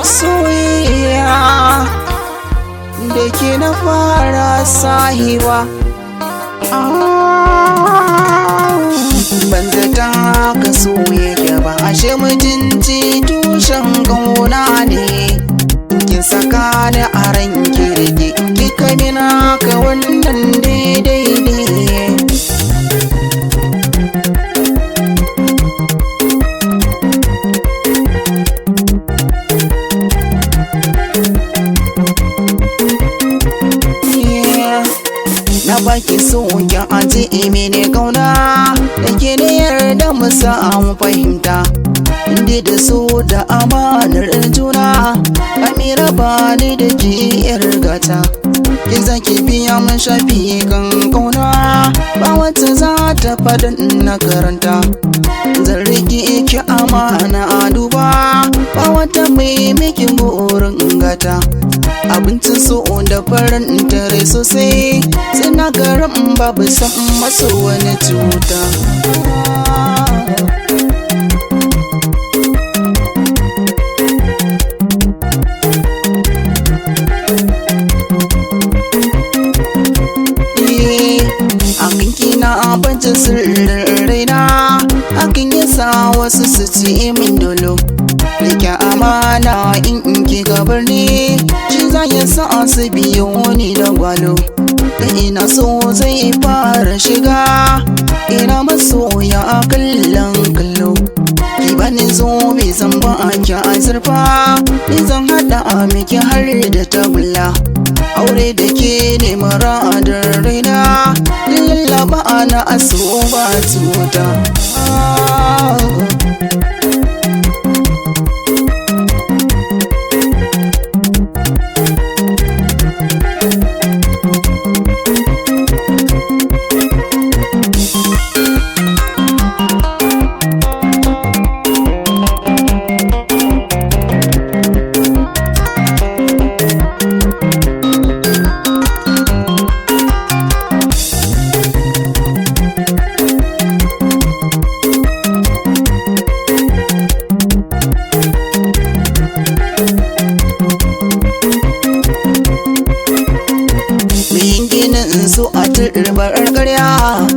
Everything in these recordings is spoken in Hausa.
soyayya da ke na fara sahiwa. Ban zata ka soyayya ba, ashe mutunci tushen kauna ne. Kin saka da aran kirki, kika mina ka wannan daidai ne. Na baki so kin aji mene kauna, da ke da yarda mu samu fahimta. Inda da so da amanar juna, Amira ba ni da ke yar gata. Kin zaki biya mun shafi kan kauna, ba wata za ta faɗin na karanta. Zan rike ki amana a duba, ba wata mai miki burin gata. Abincin so da farin tare sosai, sinagarin babu san maso wani cuta. Akan kina bancin sirrin raina, akan yasa wasu su ce min dolo. Rike amana in ki gabar ni, shi za ya sa su biyo ni da gwalo. Da ina so zai fara shiga, ina masoya kallon kallo. Ki bani zo bai zan ba ki azurfa, ni zan haɗa miki har da tagulla. Aure da ke ne muradin raina, lallaba ana aso ba tuta. So a turbar ƙarya,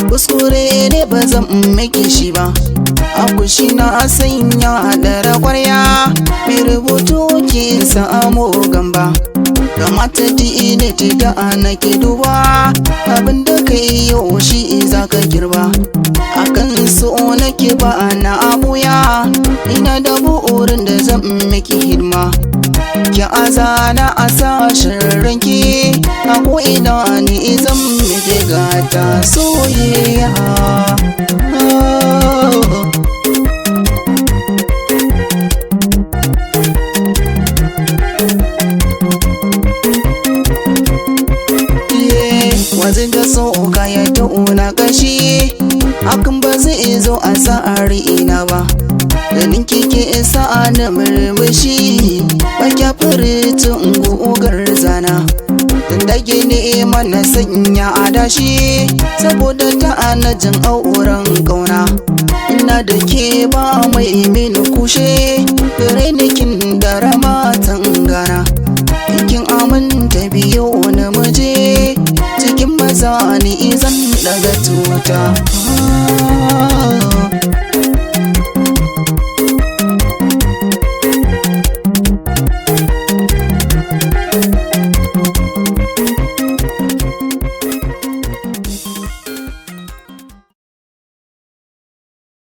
kuskure ne ba zan miki shi ba. Akushi na sanya da ragwarya, mai rubutu ke samu gamba. Kamata ne ta da ana ke duba, abin da ka yi yau shi za ka girba. Akan so nake ba na abuya, ina da burin da zan miki hidima. Ki azana a sashen ranki, a ko'ina ni zan miki gata soyayya. Wazin da so kaya tauna kashi, hakan ba zai zo a sa'ari ina ba. Ganin kike isa na murmushi, bakya furtun gugar zana. Dan dage ne mana sanya adashi, saboda ta anajin auren kauna. Ina da ke ba mai mini kushe, rainikin da ramatan gana. Kin aminta biyo na muje, cikin maza ni zan daga tuta.